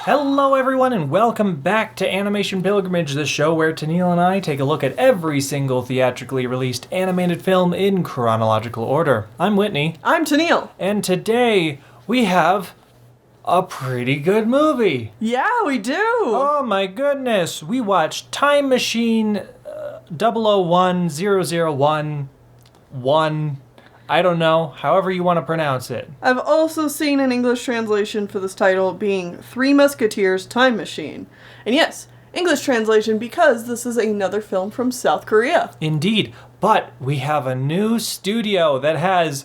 Hello everyone and welcome back to Animation Pilgrimage, the show where Tennille and I take a look at every single theatrically released animated film in chronological order. I'm Whitney. I'm Tennille. And today we have a pretty good movie. Yeah, we do. Oh my goodness. We watched Time Machine 001-001-1. I don't know, however you want to pronounce it. I've also seen an English translation for this title being Three Musketeers Time Machine. And yes, English translation because this is another film from South Korea. Indeed, but we have a new studio that has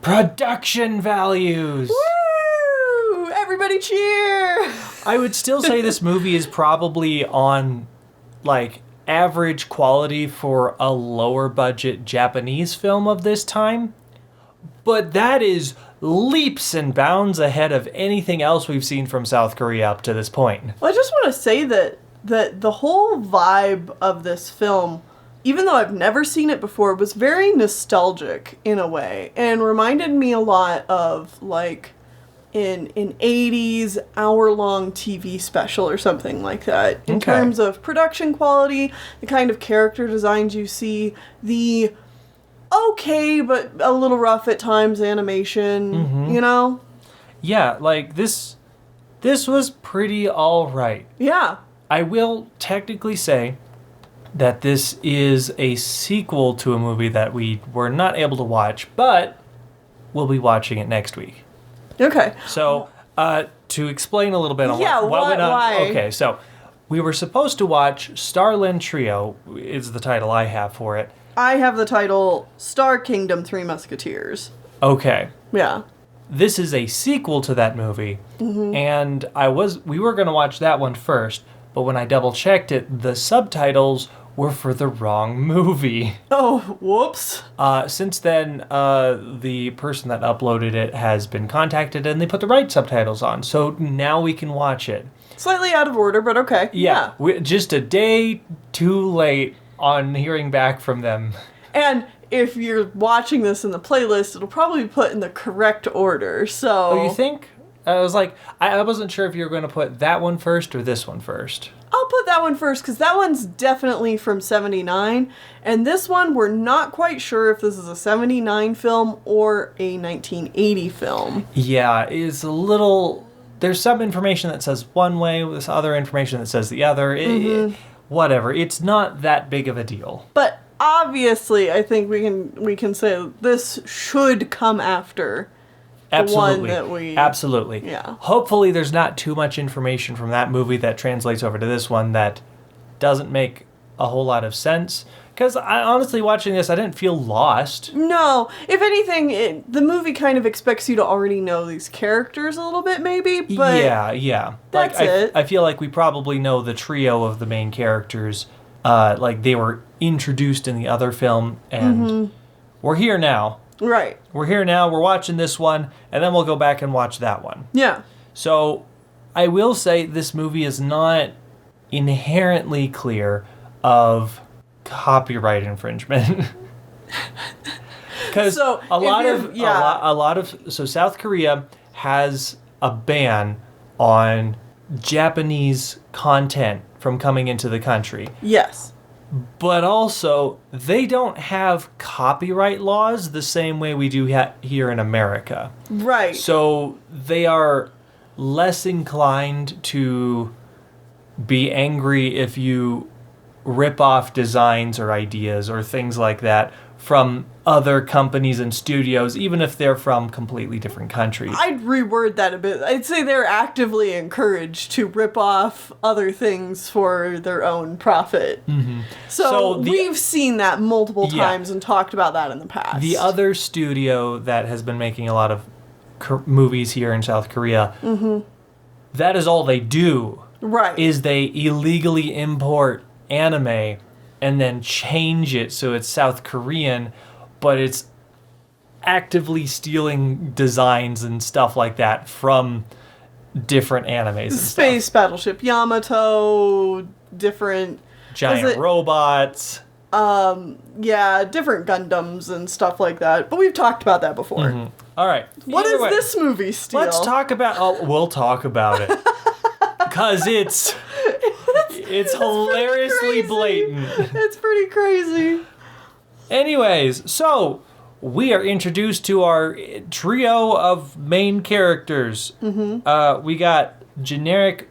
production values. Woo! Everybody cheer! I would still say this movie is probably on, average quality for a lower budget Japanese film of this time, but that is leaps and bounds ahead of anything else we've seen from South Korea up to this point. Well, I just want to say that the whole vibe of this film, even though I've never seen it before, was very nostalgic in a way and reminded me a lot of an 80s hour-long TV special or something like that. In terms of production quality, the kind of character designs you see, the okay but a little rough at times animation, you know? Yeah, this was pretty alright. Yeah. I will technically say that this is a sequel to a movie that we were not able to watch, but we'll be watching it next week. Okay. So, to explain a little bit on what went on. Why? Okay, so we were supposed to watch Starland Trio, is the title I have for it. I have the title Star Kingdom Three Musketeers. Okay. Yeah. This is a sequel to that movie, and we were going to watch that one first, but when I double checked it, the subtitles were for the wrong movie. Oh, whoops. Since then, the person that uploaded it has been contacted and they put the right subtitles on. So now we can watch it. Slightly out of order, but okay. Yeah. Just a day too late on hearing back from them. And if you're watching this in the playlist, it'll probably be put in the correct order, so... Oh, you think? I was I wasn't sure if you were going to put that one first or this one first. I'll put that one first, because that one's definitely from 79, and this one, we're not quite sure if this is a 79 film or a 1980 film. Yeah, it's a little... There's some information that says one way, with other information that says the other. Whatever, it's not that big of a deal. But obviously, I think we can say this should come after... Absolutely. Absolutely. Yeah. Hopefully there's not too much information from that movie that translates over to this one that doesn't make a whole lot of sense. Because I honestly, watching this, I didn't feel lost. No. If anything, the movie kind of expects you to already know these characters a little bit, maybe. But yeah. That's it. I feel like we probably know the trio of the main characters. They were introduced in the other film, and we're here now. Right. We're here now, we're watching this one, and then we'll go back and watch that one. Yeah. So, I will say this movie is not inherently clear of copyright infringement. Because so South Korea has a ban on Japanese content from coming into the country. Yes. But also, they don't have copyright laws the same way we do here in America. Right. So they are less inclined to be angry if you rip off designs or ideas or things like that from other companies and studios, even if they're from completely different countries. I'd reword that a bit. I'd say they're actively encouraged to rip off other things for their own profit. So we've seen that multiple times and talked about that in the past. The other studio that has been making a lot of movies here in South Korea, that is all they do. Right. Is they illegally import anime and then change it so it's South Korean, but it's actively stealing designs and stuff like that from different animes and Space Battleship Yamato, different... Giant robots. Yeah, different Gundams and stuff like that. But we've talked about that before. All right. What is this movie steal? Let's talk about... Oh, we'll talk about it. 'Cause it's hilariously blatant. It's pretty crazy. Anyways, so we are introduced to our trio of main characters. We got generic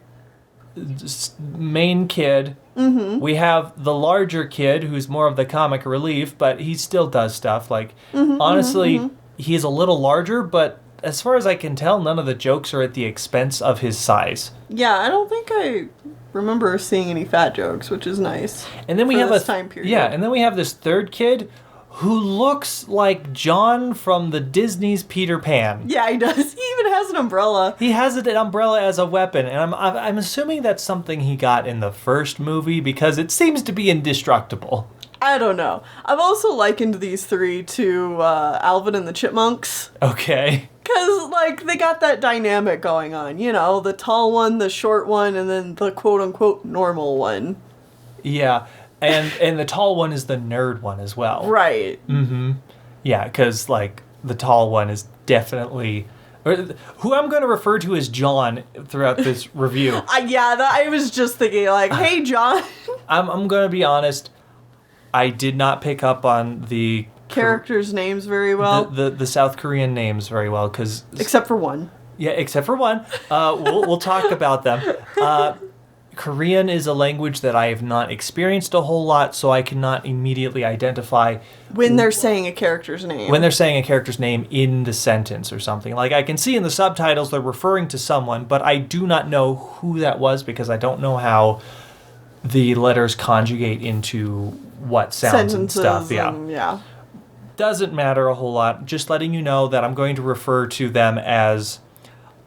main kid. We have the larger kid who's more of the comic relief, but he still does stuff. Like, honestly, he's a little larger, but as far as I can tell, none of the jokes are at the expense of his size. Yeah, I don't think I remember seeing any fat jokes, which is nice. And then we have this time period. Yeah, and then we have this third kid who looks like John from the Disney's Peter Pan. Yeah, he does. He even has an umbrella. He has an umbrella as a weapon, and I'm assuming that's something he got in the first movie because it seems to be indestructible. I don't know. I've also likened these three to Alvin and the Chipmunks. Okay. Because, like, they got that dynamic going on. You know, the tall one, the short one, and then the quote-unquote normal one. Yeah, and the tall one is the nerd one as well. Right. Yeah, because, like, the tall one is definitely... who I'm going to refer to as John throughout this review. I was just thinking, like, hey, John. I'm going to be honest. I did not pick up on the... characters' names very well. The South Korean names very well, because... Except for one. Yeah, except for one. We'll talk about them. Korean is a language that I have not experienced a whole lot, so I cannot immediately identify... when they're saying a character's name. When they're saying a character's name in the sentence or something. Like, I can see in the subtitles they're referring to someone, but I do not know who that was because I don't know how the letters conjugate into what sounds sentences and stuff. yeah. Doesn't matter a whole lot. Just letting you know that I'm going to refer to them as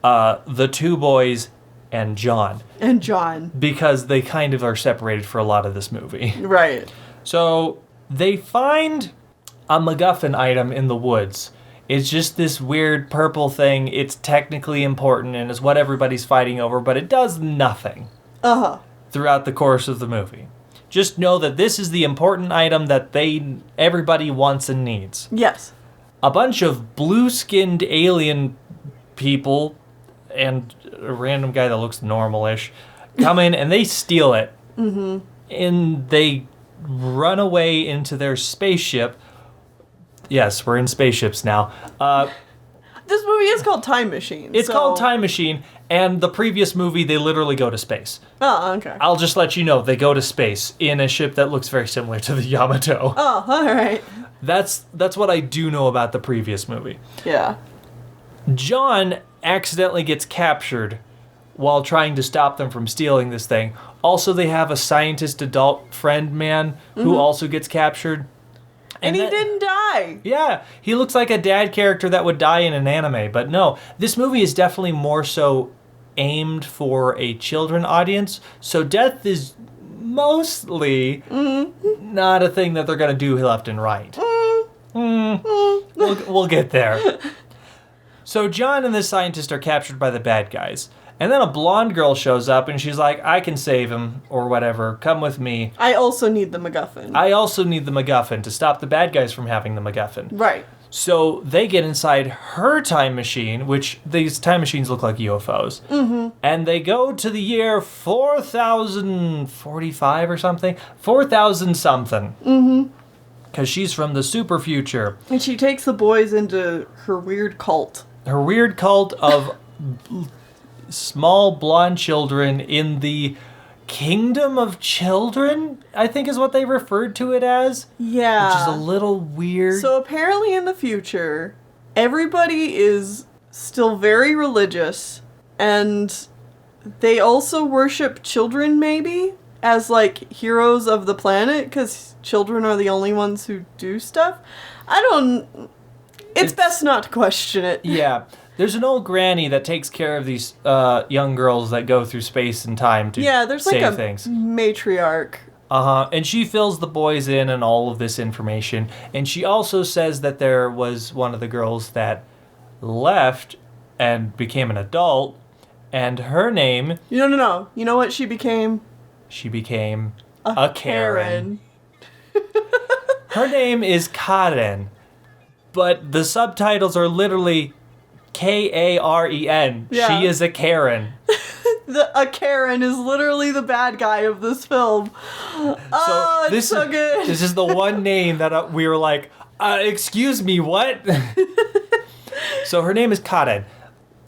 the two boys and John. And John. Because they kind of are separated for a lot of this movie. Right. So they find a MacGuffin item in the woods. It's just this weird purple thing. It's technically important and is what everybody's fighting over, but it does nothing throughout the course of the movie. Just know that this is the important item that everybody wants and needs. Yes. A bunch of blue-skinned alien people and a random guy that looks normal-ish come in and they steal it. And they run away into their spaceship. Yes, we're in spaceships now. This movie is called Time Machine. It's called Time Machine, and the previous movie, they literally go to space. Oh, okay. I'll just let you know, they go to space in a ship that looks very similar to the Yamato. Oh, all right. That's what I do know about the previous movie. Yeah. John accidentally gets captured while trying to stop them from stealing this thing. Also, they have a scientist adult friend man who also gets captured. And he didn't die. Yeah, he looks like a dad character that would die in an anime. But no, this movie is definitely more so aimed for a children audience. So death is mostly not a thing that they're going to do left and right. We'll get there. So John and this scientist are captured by the bad guys. And then a blonde girl shows up and she's like, I can save him or whatever. Come with me. I also need the MacGuffin. I also need the MacGuffin to stop the bad guys from having the MacGuffin. Right. So they get inside her time machine, which these time machines look like UFOs. And they go to the year 4045 or something. 4000 something. Because she's from the super future. And she takes the boys into her weird cult. Her weird cult of small blonde children in the Kingdom of Children, I think is what they referred to it as. Yeah. Which is a little weird. So apparently in the future, everybody is still very religious, and they also worship children, maybe, as, like, heroes of the planet, because children are the only ones who do stuff. It's best not to question it. Yeah. There's an old granny that takes care of these young girls that go through space and time to there's save like a things. matriarch. And she fills the boys in on all of this information. And she also says that there was one of the girls that left and became an adult. And her name... No. You know what she became? She became a Karen. Karen. Her name is Karen. But the subtitles are literally... Karen. Yeah. She is a Karen. A Karen is literally the bad guy of this film. Oh, it's so good. This is the one name that we were like, excuse me, what? So her name is Karen,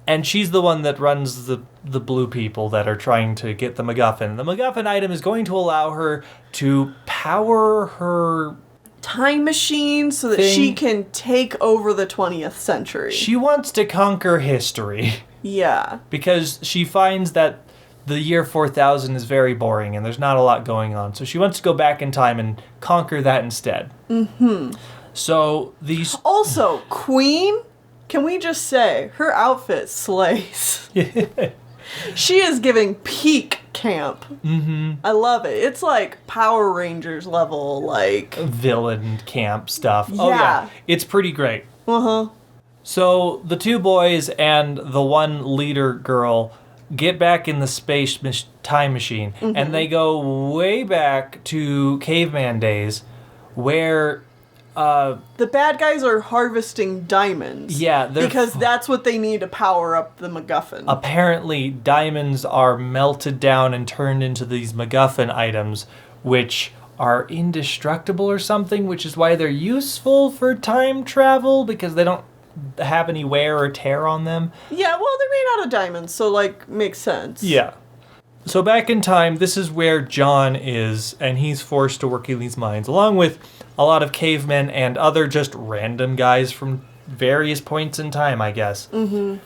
and she's the one that runs the blue people that are trying to get the MacGuffin. The MacGuffin item is going to allow her to power her time machine so that she can take over the 20th century. She wants to conquer history. Yeah. Because she finds that the year 4000 is very boring and there's not a lot going on. So she wants to go back in time and conquer that instead. Mm-hmm. So these... Also, Queen, can we just say, her outfit slays. She is giving peak camp. Mm-hmm. I love it. It's like Power Rangers level, like... villain camp stuff. Yeah. Oh, yeah. It's pretty great. Uh-huh. So the two boys and the one leader girl get back in the space time machine, and they go way back to caveman days where... the bad guys are harvesting diamonds. Yeah, because that's what they need to power up the MacGuffin. Apparently, diamonds are melted down and turned into these MacGuffin items, which are indestructible or something, which is why they're useful for time travel, because they don't have any wear or tear on them. Yeah, well, they're made out of diamonds, so, like, makes sense. Yeah. So back in time, this is where John is, and he's forced to work in these mines, along with a lot of cavemen and other just random guys from various points in time, I guess. Mm-hmm.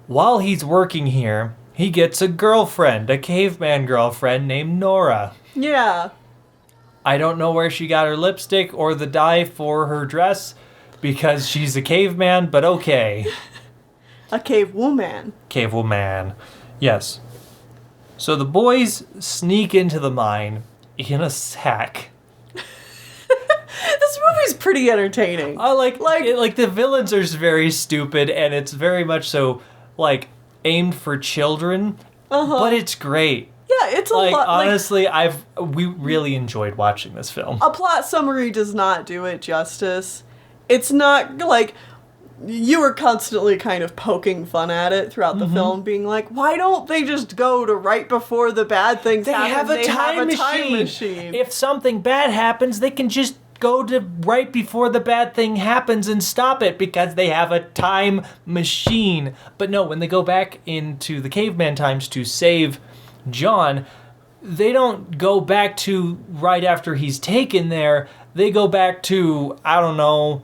While he's working here, he gets a girlfriend, a caveman girlfriend named Nora. Yeah. I don't know where she got her lipstick or the dye for her dress, because she's a caveman, but okay. A cave woman. Cave woman. Yes. So the boys sneak into the mine in a sack. This movie's pretty entertaining. I like the villains are very stupid, and it's very much so like aimed for children. But it's great. Yeah, it's a lot. Honestly, we really enjoyed watching this film. A plot summary does not do it justice. It's not like you were constantly kind of poking fun at it throughout the film, being like, why don't they just go to right before the bad things happen? They have a time machine. If something bad happens, they can just go to right before the bad thing happens and stop it because they have a time machine. But no, when they go back into the caveman times to save John, they don't go back to right after he's taken there. They go back to, I don't know,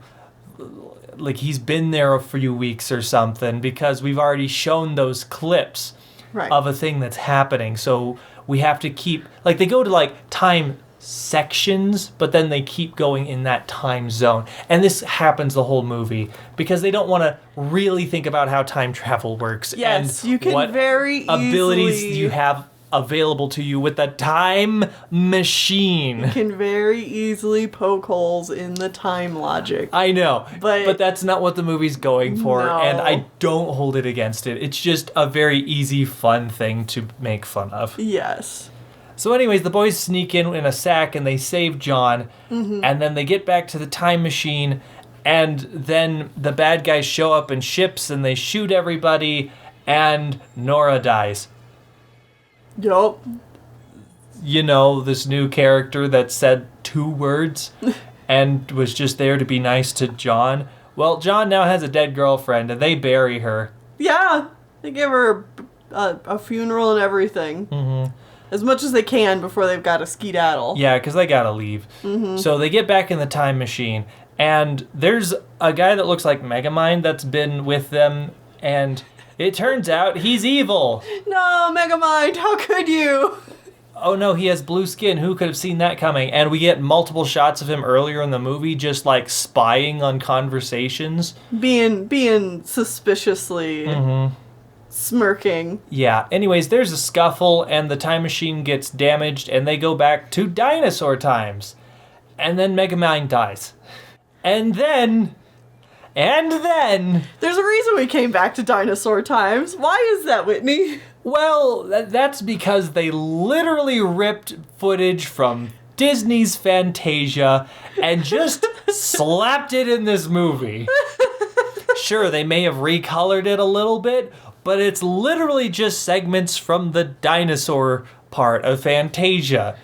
like he's been there a few weeks or something, because we've already shown those clips of a thing that's happening. So we have to keep, like, they go to like time sections, but then they keep going in that time zone. And this happens the whole movie because they don't want to really think about how time travel works. Yes, and you can what very abilities easily... you have available to you with the time machine. You can very easily poke holes in the time logic. I know, but that's not what the movie's going for, no. And I don't hold it against it. It's just a very easy, fun thing to make fun of. Yes. So anyways, the boys sneak in a sack and they save John, and then they get back to the time machine, and then the bad guys show up in ships and they shoot everybody, and Nora dies. Yup. You know, this new character that said 2 words and was just there to be nice to John. Well, John now has a dead girlfriend, and they bury her. Yeah, they give her a funeral and everything. Mm-hmm. As much as they can before they've got to skedaddle. Yeah, because they gotta leave. Mm-hmm. So they get back in the time machine, and there's a guy that looks like Megamind that's been with them, and it turns out he's evil. No, Megamind, how could you? Oh no, he has blue skin. Who could have seen that coming? And we get multiple shots of him earlier in the movie just like spying on conversations. Being suspiciously smirking. Yeah, anyways, there's a scuffle and the time machine gets damaged and they go back to dinosaur times. And then Megamind dies. And then... there's a reason we came back to dinosaur times. Why is that, Whitney? Well, that's because they literally ripped footage from Disney's Fantasia and just slapped it in this movie. Sure, they may have recolored it a little bit, but it's literally just segments from the dinosaur part of Fantasia.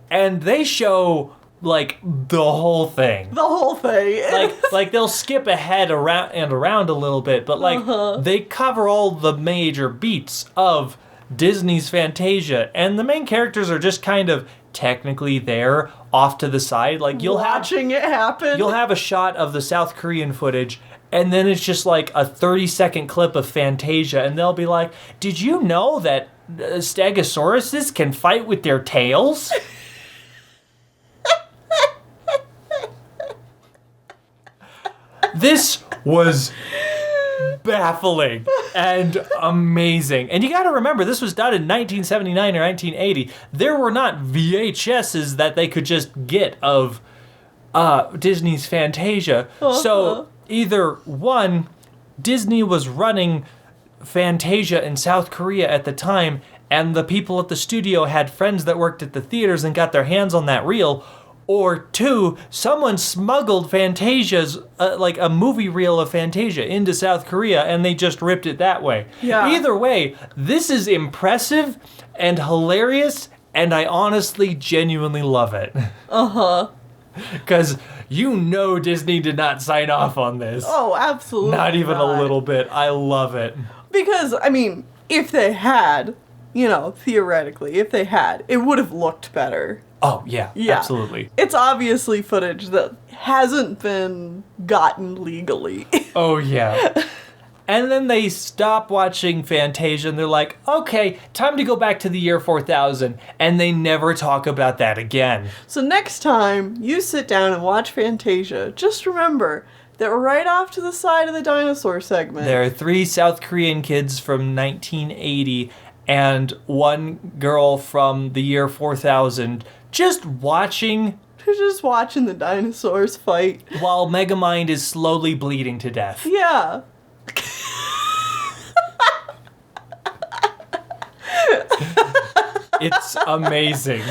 And they show, like, the whole thing. The whole thing. Like they'll skip ahead around a little bit, but they cover all the major beats of Disney's Fantasia, and the main characters are just kind of technically there off to the side. Like watching it happen. You'll have a shot of the South Korean footage, and then it's just like a 30-second clip of Fantasia, and they'll be like, "Did you know that Stegosauruses can fight with their tails?" This was baffling and amazing. And you got to remember, this was done in 1979 or 1980. There were not VHSs that they could just get of Disney's Fantasia. So either one, Disney was running Fantasia in South Korea at the time, and the people at the studio had friends that worked at the theaters and got their hands on that reel, or two, someone smuggled Fantasia's, like a movie reel of Fantasia into South Korea, and they just ripped it that way. Yeah. Either way, this is impressive and hilarious, and I honestly, genuinely love it. Because Disney did not sign off on this. Oh, absolutely Not even a little bit. I love it. Because, I mean, if they had, theoretically, if they had, it would have looked better. Oh, yeah, absolutely. It's obviously footage that hasn't been gotten legally. Oh, yeah. And then they stop watching Fantasia, and they're like, okay, time to go back to the year 4000, and they never talk about that again. So next time you sit down and watch Fantasia, just remember that right off to the side of the dinosaur segment, there are 3 South Korean kids from 1980 and 1 girl from the year 4000 just watching the dinosaurs fight while Megamind is slowly bleeding to death. Yeah. It's amazing.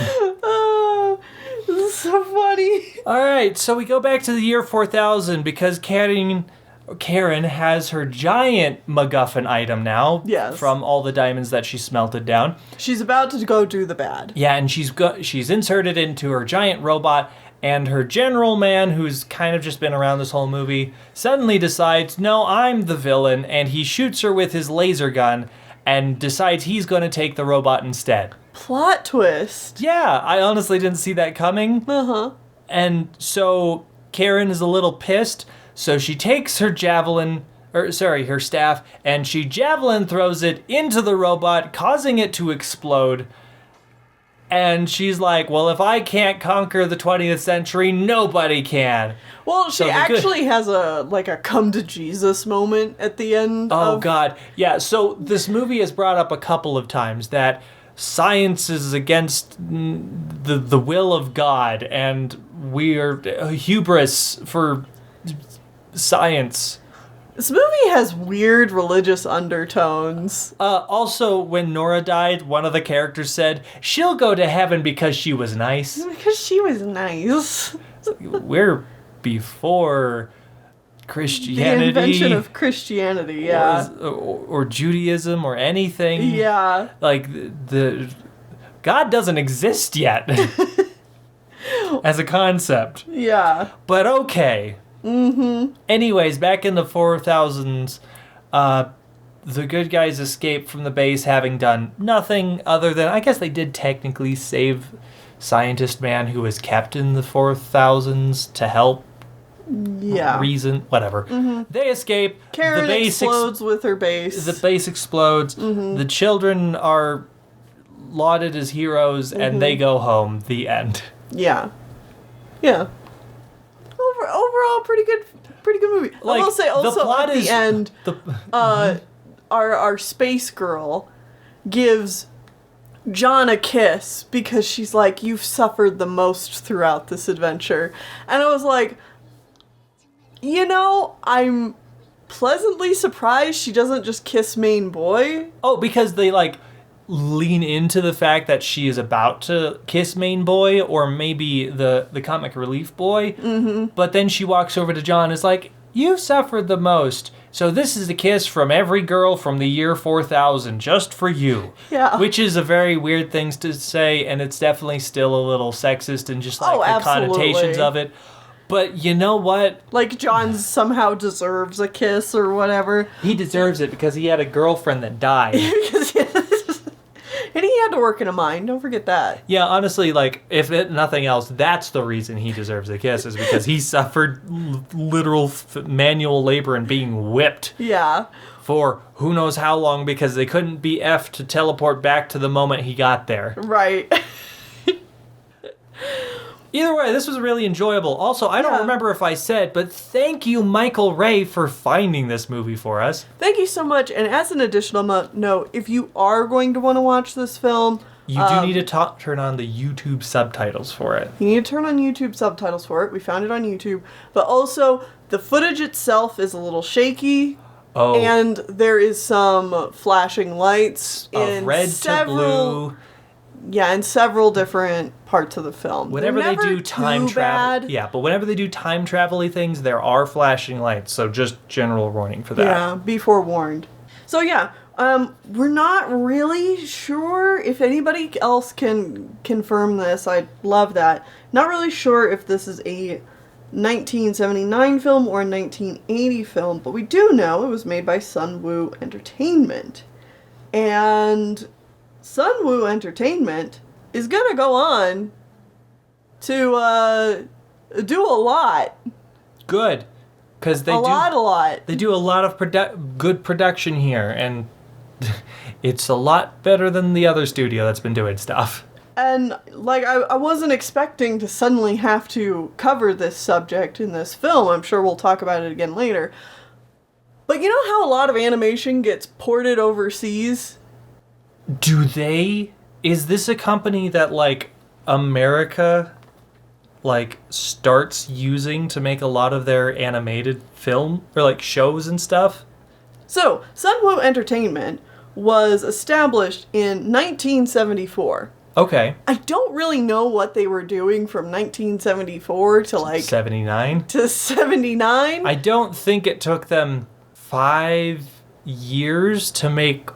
This is so funny. All right, so we go back to the year 4000 because Karen has her giant MacGuffin item now. Yes. From all the diamonds that she smelted down. She's about to go do the bad. Yeah, and she's inserted into her giant robot, and her general man, who's kind of just been around this whole movie, suddenly decides, no, I'm the villain, and he shoots her with his laser gun and decides he's going to take the robot instead. Plot twist. Yeah, I honestly didn't see that coming. And so Karen is a little pissed, so she takes her her staff, and she javelin throws it into the robot, causing it to explode. And she's like, well, if I can't conquer the 20th century, nobody can. Well, she actually has a come to Jesus moment at the end. Oh, God. Yeah, so this movie has brought up a couple of times that science is against the will of God, and we're hubris for science. This movie has weird religious undertones. Also, when Nora died, one of the characters said, she'll go to heaven because she was nice. Because she was nice. We're before Christianity. The invention of Christianity, yeah. Or Judaism or anything. Yeah. Like, the God doesn't exist yet as a concept. Yeah. But okay. Anyways, back in the 4000s, the good guys escaped from the base having done nothing other than, I guess they did technically save Scientist Man, who was kept in the 4000s to help. Yeah. Reason, whatever. They escape. Karen the base explodes with her base. The base explodes. The children are lauded as heroes, and they go home. The end. Yeah. Yeah. Overall, pretty good movie. Like, I will say also the plot at the is, end, our space girl gives John a kiss because she's like, you've suffered the most throughout this adventure. And I was like, I'm pleasantly surprised she doesn't just kiss main boy. Oh, because they lean into the fact that she is about to kiss main boy, or maybe the comic relief boy. But then she walks over to John and is like, you suffered the most. So this is a kiss from every girl from the year 4000 just for you. Yeah. Which is a very weird thing to say, and it's definitely still a little sexist and just like the absolutely. connotations of it. But you know what? Like, John somehow deserves a kiss or whatever. He deserves it because he had a girlfriend that died. And he had to work in a mine, don't forget that. Yeah, honestly, like, if nothing else, that's the reason he deserves a kiss, is because he suffered literal manual labor and being whipped. Yeah. For who knows how long, because they couldn't be F'd to teleport back to the moment he got there. Right. Either way, this was really enjoyable. Also, I don't remember if I said, but thank you, Michael Ray, for finding this movie for us. Thank you so much. And as an additional note, if you are going to want to watch this film... You do need to turn on the YouTube subtitles for it. You need to turn on YouTube subtitles for it. We found it on YouTube. But also, the footage itself is a little shaky. Oh. And there is some flashing lights in red to blue. Yeah, in several different parts of the film. Whenever they do time travel, but whenever they do time travel-y things, there are flashing lights. So just general warning for that. Yeah, be forewarned. So yeah, we're not really sure if anybody else can confirm this. I'd love that. Not really sure if this is a 1979 film or a 1980 film, but we do know it was made by Sunwoo Entertainment. And Sunwoo Entertainment is gonna go on to do a lot. Good, because they a lot. They do a lot of good production here, and it's a lot better than the other studio that's been doing stuff. And like I wasn't expecting to suddenly have to cover this subject in this film. I'm sure we'll talk about it again later. But you know how a lot of animation gets ported overseas? Do they? Is this a company that, like, America, like, starts using to make a lot of their animated film, or, like, shows and stuff? So, Sunwoo Entertainment was established in 1974. Okay. I don't really know what they were doing from 1974 to, like... 79? To 79? I don't think it took them 5 years to make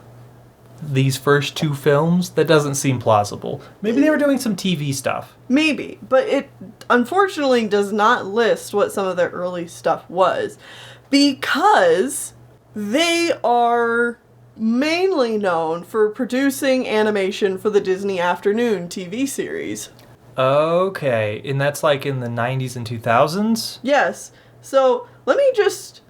these first 2 films. That doesn't seem plausible. Maybe they were doing some TV stuff. Maybe, but it unfortunately does not list what some of their early stuff was, because they are mainly known for producing animation for the Disney Afternoon TV series. Okay, and that's like in the 90s and 2000s? Yes. So let me just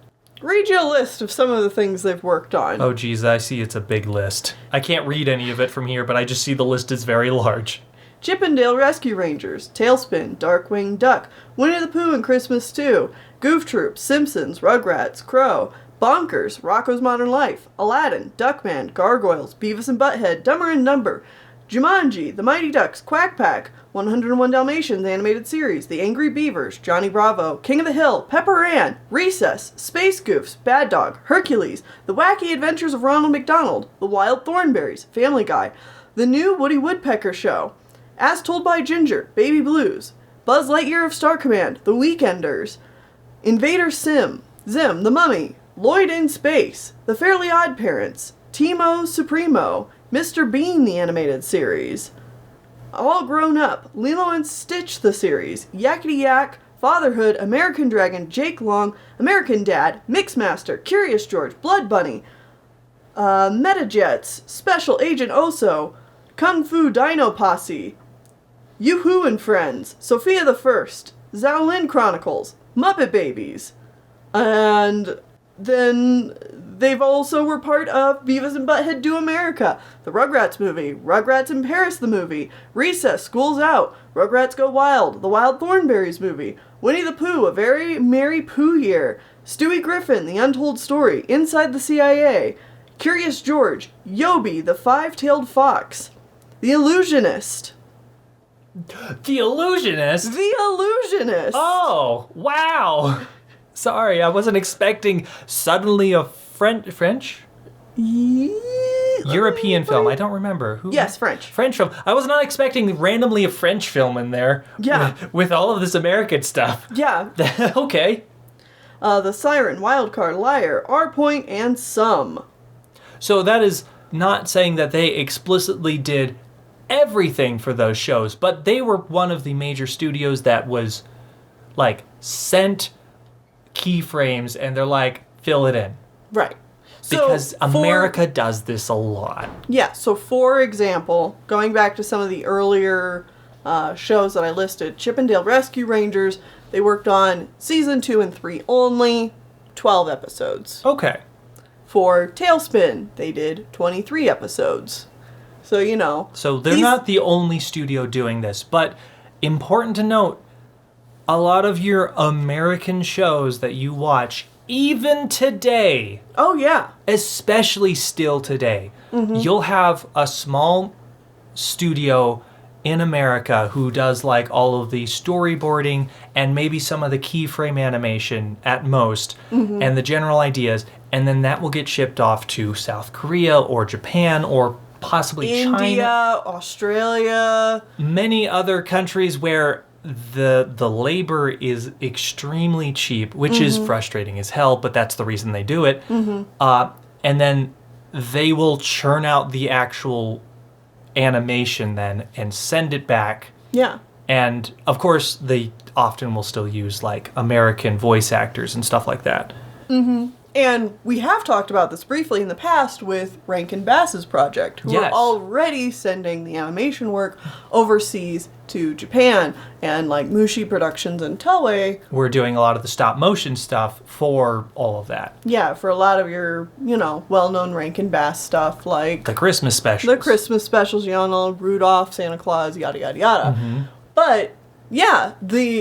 read you a list of some of the things they've worked on. Oh geez, I see it's a big list. I can't read any of it from here, but I just see the list is very large. Chip and Dale Rescue Rangers, Tailspin, Darkwing Duck, Winnie the Pooh and Christmas 2, Goof Troop, Simpsons, Rugrats, Crow, Bonkers, Rocko's Modern Life, Aladdin, Duckman, Gargoyles, Beavis and Butthead, Dumber and Dumber, Jumanji, The Mighty Ducks, Quack Pack, 101 Dalmatians animated series, The Angry Beavers, Johnny Bravo, King of the Hill, Pepper Ann, Recess, Space Goofs, Bad Dog, Hercules, The Wacky Adventures of Ronald McDonald, The Wild Thornberrys, Family Guy, The New Woody Woodpecker Show, As Told by Ginger, Baby Blues, Buzz Lightyear of Star Command, The Weekenders, Invader Zim, The Mummy, Lloyd in Space, The Fairly Odd Parents, Timo Supremo, Mr. Bean the animated series, All Grown Up, Lilo and Stitch the series, Yakety Yak, Fatherhood, American Dragon, Jake Long, American Dad, Mixmaster, Curious George, Blood Bunny, Metajets, Special Agent Oso, Kung Fu Dino Posse, Yoo-Hoo and Friends, Sophia the First, Shaolin Chronicles, Muppet Babies, and then they've also were part of Beavis and Butthead Do America, the Rugrats movie, Rugrats in Paris the movie, Recess, School's Out, Rugrats Go Wild, the Wild Thornberrys movie, Winnie the Pooh, A Very Merry Pooh Year, Stewie Griffin, The Untold Story, Inside the CIA, Curious George, Yobi, The Five-Tailed Fox, The Illusionist. The Illusionist? The Illusionist! Oh, wow! Sorry, I wasn't expecting suddenly a French? European film. I don't remember. Yes, French. French film. I was not expecting randomly a French film in there. Yeah. With all of this American stuff. Yeah. Okay. The Siren, Wildcard, Liar, R Point, and Some. So that is not saying that they explicitly did everything for those shows, but they were one of the major studios that was like sent keyframes and they're like, fill it in. Right. Because America does this a lot. Yeah, so for example, going back to some of the earlier shows that I listed, Chip and Dale Rescue Rangers, they worked on season 2 and 3 only, 12 episodes. Okay. For Tailspin, they did 23 episodes. So, you know. So they're not the only studio doing this, but important to note, a lot of your American shows that you watch, even today, oh yeah, especially still today, you'll have a small studio in America who does like all of the storyboarding and maybe some of the keyframe animation at most, and the general ideas, and then that will get shipped off to South Korea or Japan or possibly India, China, Australia, many other countries where the labor is extremely cheap, which is frustrating as hell, but that's the reason they do it. And then they will churn out the actual animation then and send it back. Yeah. And of course, they often will still use like American voice actors and stuff like that. And we have talked about this briefly in the past with Rankin Bass's project, who are already sending the animation work overseas to Japan, and like Mushi Productions and Toei. We're doing a lot of the stop motion stuff for all of that. Yeah, for a lot of your, you know, well-known Rankin Bass stuff, like the Christmas specials. The Christmas specials, you know, Rudolph, Santa Claus, yada yada yada. But yeah,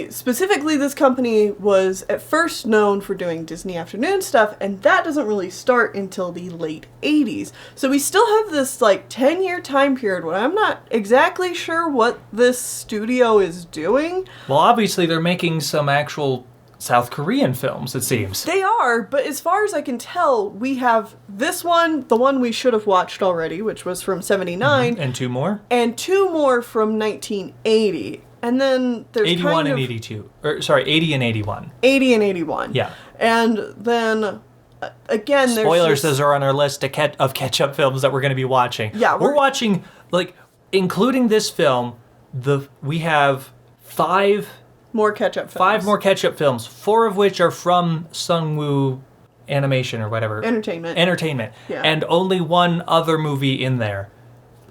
specifically this company was at first known for doing Disney Afternoon stuff, and that doesn't really start until the late 80s. So we still have this like 10-year time period where I'm not exactly sure what this studio is doing. Well, obviously they're making some actual South Korean films, it seems. They are, but as far as I can tell, we have this one, the one we should have watched already, which was from 79. And two more? And two more from 1980. And then there's 81 and 82. Or, sorry, 80 and 81. 80 and 81. Yeah. And then, again, there's spoilers, those are on our list of catch-up films that we're going to be watching. Yeah. We're watching, like, including this film, we have five more catch-up films. 5 more catch-up films, 4 of which are from Sungwoo Animation or whatever. Entertainment. Yeah. And only one other movie in there.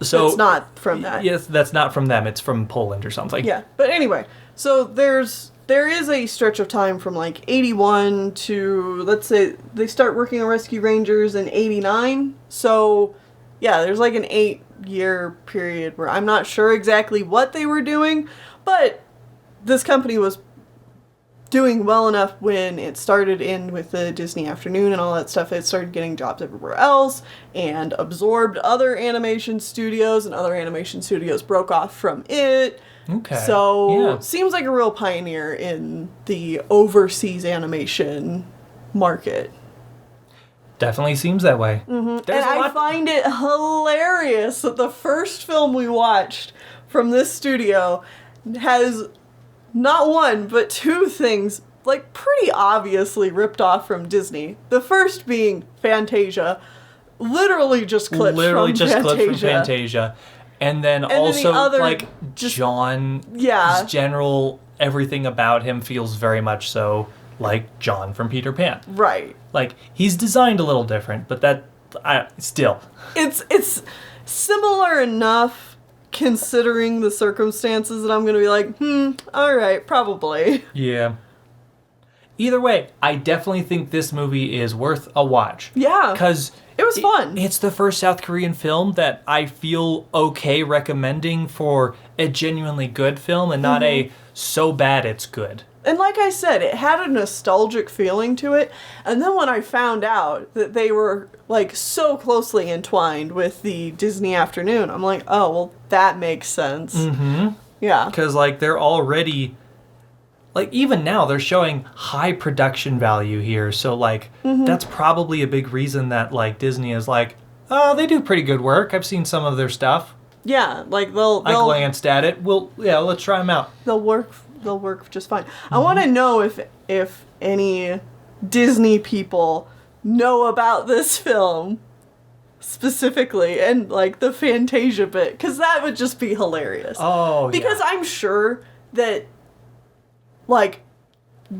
So it's not from that. Yes, that's not from them. It's from Poland or something. Yeah, but anyway, so there is a stretch of time from like 81 to, let's say, they start working on Rescue Rangers in 89. So yeah, there's like an 8-year period where I'm not sure exactly what they were doing, but this company was doing well enough when it started in with the Disney Afternoon and all that stuff. It started getting jobs everywhere else and absorbed other animation studios, and other animation studios broke off from it. Okay. So, seems like a real pioneer in the overseas animation market. Definitely seems that way. And I find it hilarious that the first film we watched from this studio has not one, but 2 things, like, pretty obviously ripped off from Disney. The first being Fantasia. Literally just clipped from Fantasia. And then also, the other, like, John's general, everything about him feels very much so like John from Peter Pan. Right. Like, he's designed a little different, but still. It's similar enough, considering the circumstances, that I'm going to be like, alright, probably. Yeah. Either way, I definitely think this movie is worth a watch. Yeah. Because it was fun. It's the first South Korean film that I feel okay recommending for a genuinely good film and not a so bad it's good. And like I said, it had a nostalgic feeling to it. And then when I found out that they were, like, so closely entwined with the Disney Afternoon, I'm like, oh, well, that makes sense. Yeah. Because, like, they're already... Like, even now, they're showing high production value here. So, like, that's probably a big reason that, like, Disney is like, oh, they do pretty good work. I've seen some of their stuff. Yeah, like, they'll I glanced at it. Let's try them out. They'll work just fine. I want to know if any Disney people know about this film specifically, and like the Fantasia bit, because that would just be hilarious. Oh, because yeah. I'm sure that like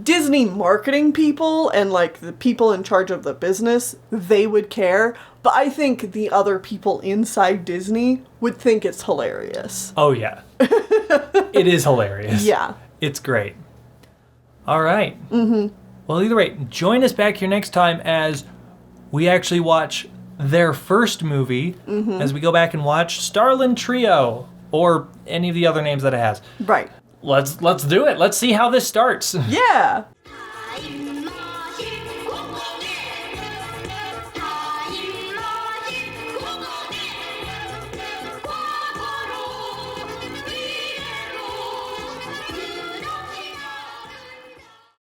Disney marketing people and like the people in charge of the business, they would care, but I think the other people inside Disney would think it's hilarious. Oh, yeah. It is hilarious. Yeah. It's great. All right. Well, either way, join us back here next time as we actually watch their first movie, as we go back and watch Starland Trio, or any of the other names that it has. Right. Let's do it. Let's see how this starts. Yeah. I'm